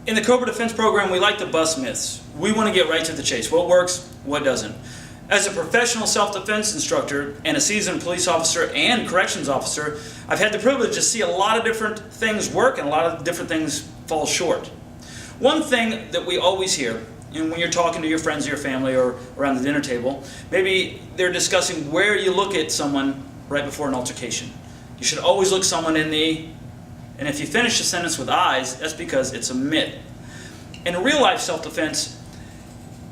In the C.O.B.R.A defense program, we like to bust myths. We want to get right to the chase. What works, what doesn't. As a professional self-defense instructor and a seasoned police officer and corrections officer, I've had the privilege to see a lot of different things work and a lot of different things fall short. One thing that we always hear, and when you're talking to your friends or your family or around the dinner table, maybe they're discussing where you look at someone right before an altercation. You should always look someone in the... And if you finish the sentence with eyes, that's because it's a myth. In real life self-defense,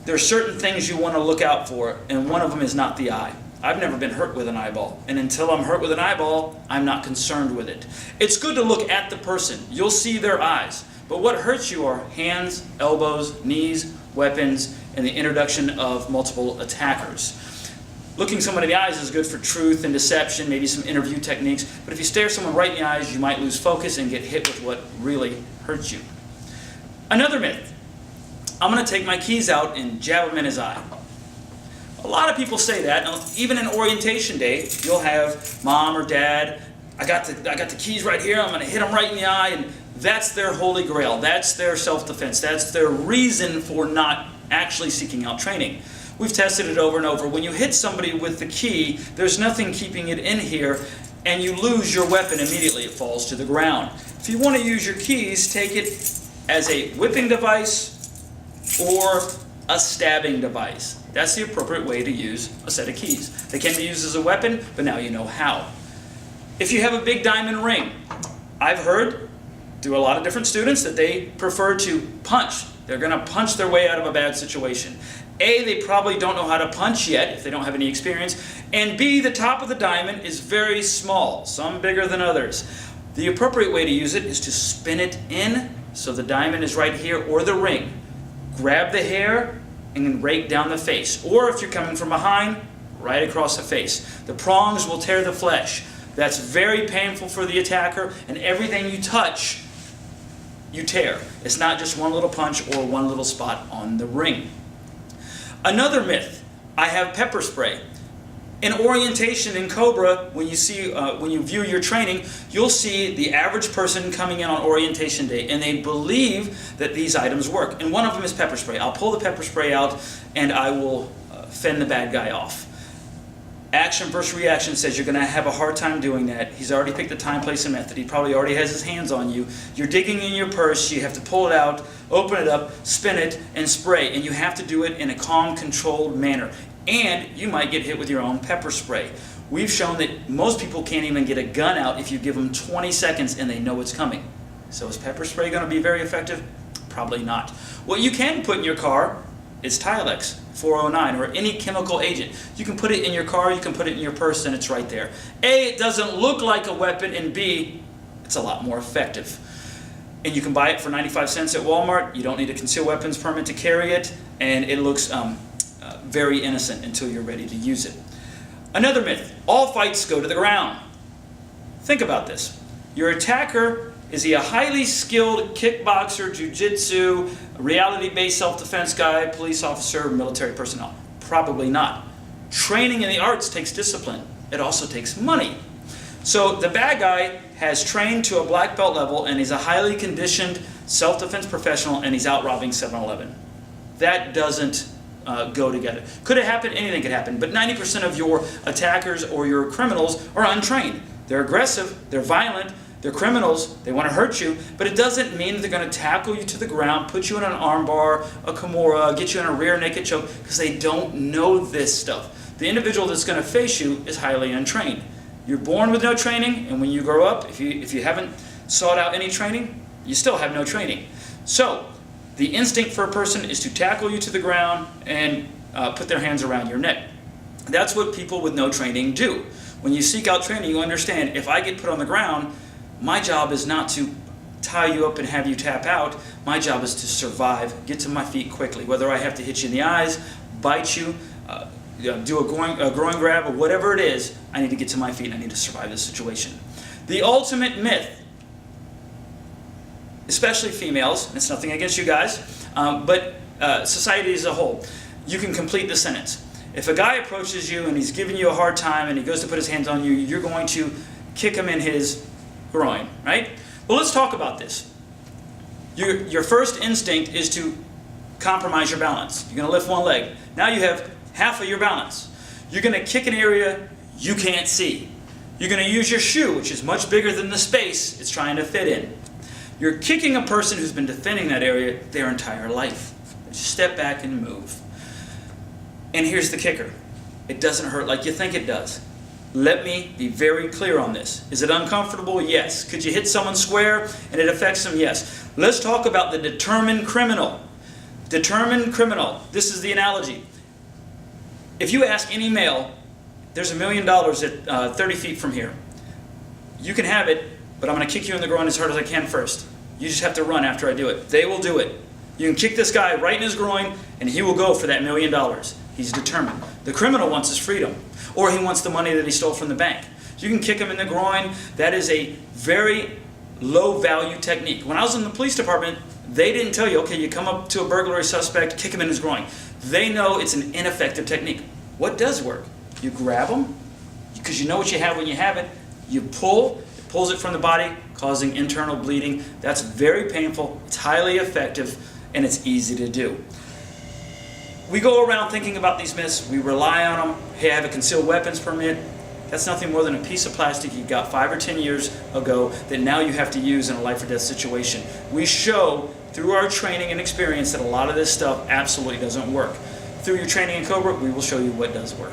there are certain things you want to look out for, and one of them is not the eye. I've never been hurt with an eyeball, and until I'm hurt with an eyeball, I'm not concerned with it. It's good to look at the person. You'll see their eyes. But what hurts you are hands, elbows, knees, weapons, and the introduction of multiple attackers. Looking someone in the eyes is good for truth and deception, maybe some interview techniques, but if you stare someone right in the eyes, you might lose focus and get hit with what really hurts you. Another myth. I'm going to take my keys out and jab them in his eye. A lot of people say that. Now, even in orientation day, you'll have mom or dad, I got the keys right here, I'm going to hit them right in the eye, and that's their holy grail. That's their self-defense. That's their reason for not actually seeking out training. We've tested it over and over. When you hit somebody with the key, there's nothing keeping it in here, and you lose your weapon immediately. It falls to the ground. If you want to use your keys, take it as a whipping device or a stabbing device. That's the appropriate way to use a set of keys. They can be used as a weapon, but now you know how. If you have a big diamond ring, I've heard through a lot of different students that they prefer to punch. They're going to punch their way out of a bad situation. A, they probably don't know how to punch yet if they don't have any experience. And B, the top of the diamond is very small, some bigger than others. The appropriate way to use it is to spin it in so the diamond is right here, or the ring. Grab the hair and rake down the face. Or if you're coming from behind, right across the face. The prongs will tear the flesh. That's very painful for the attacker, and everything you touch, you tear. It's not just one little punch or one little spot on the ring. Another myth, I have pepper spray. In orientation in C.O.B.R.A, when you view your training, you'll see the average person coming in on orientation day, and they believe that these items work. And one of them is pepper spray. I'll pull the pepper spray out, and I will fend the bad guy off. Action versus reaction says you're going to have a hard time doing that. He's already picked the time, place, and method. He probably already has his hands on you. You're digging in your purse. You have to pull it out, open it up, spin it, and spray. And you have to do it in a calm, controlled manner. And you might get hit with your own pepper spray. We've shown that most people can't even get a gun out if you give them 20 seconds and they know it's coming. So is pepper spray going to be very effective? Probably not. What you can put in your car is Tilex 409 or any chemical agent. You can put it in your car, you can put it in your purse, and it's right there. A, it doesn't look like a weapon, and B, it's a lot more effective. And you can buy it for 95 cents at Walmart. You don't need a concealed weapons permit to carry it, and it looks very innocent until you're ready to use it. Another myth, all fights go to the ground. Think about this. Your attacker, is he a highly skilled kickboxer, jiu-jitsu, reality-based self-defense guy, police officer, military personnel? Probably not. Training in the arts takes discipline. It also takes money. So the bad guy has trained to a black belt level, and he's a highly conditioned self-defense professional, and he's out robbing 7-Eleven. That doesn't go together. Could it happen? Anything could happen. But 90% of your attackers or your criminals are untrained. They're aggressive, they're violent, they're criminals, they want to hurt you, but it doesn't mean they're going to tackle you to the ground, put you in an armbar, a Kimura, get you in a rear naked choke, because they don't know this stuff. The individual that's going to face you is highly untrained. You're born with no training, and when you grow up, if you haven't sought out any training, you still have no training. So, the instinct for a person is to tackle you to the ground and put their hands around your neck. That's what people with no training do. When you seek out training, you understand, if I get put on the ground, my job is not to tie you up and have you tap out. My job is to survive, get to my feet quickly. Whether I have to hit you in the eyes, bite you, do a groin grab, or whatever it is, I need to get to my feet and I need to survive this situation. The ultimate myth, especially females, and it's nothing against you guys, but society as a whole, you can complete the sentence. If a guy approaches you and he's giving you a hard time and he goes to put his hands on you, you're going to kick him in his groin, right? Well, let's talk about this. Your first instinct is to compromise your balance. You're going to lift one leg. Now you have half of your balance. You're going to kick an area you can't see. You're going to use your shoe, which is much bigger than the space it's trying to fit in. You're kicking a person who's been defending that area their entire life. Just step back and move. And here's the kicker. It doesn't hurt like you think it does. Let me be very clear on this. Is it uncomfortable? Yes. Could you hit someone square and it affects them? Yes. Let's talk about the determined criminal. Determined criminal. This is the analogy. If you ask any male, there's $1 million at 30 feet from here. You can have it, but I'm going to kick you in the groin as hard as I can first. You just have to run after I do it. They will do it. You can kick this guy right in his groin, and he will go for that $1 million. He's determined. The criminal wants his freedom, or he wants the money that he stole from the bank. So you can kick him in the groin. That is a very low-value technique. When I was in the police department, they didn't tell you, okay, you come up to a burglary suspect, kick him in his groin. They know it's an ineffective technique. What does work? You grab them, because you know what you have when you have it. You pull, it pulls it from the body, causing internal bleeding. That's very painful, it's highly effective, and it's easy to do. We go around thinking about these myths, we rely on them. Hey, I have a concealed weapons permit. That's nothing more than a piece of plastic you got 5 or 10 years ago that now you have to use in a life or death situation. We show through our training and experience that a lot of this stuff absolutely doesn't work. Through your training in C.O.B.R.A, we will show you what does work.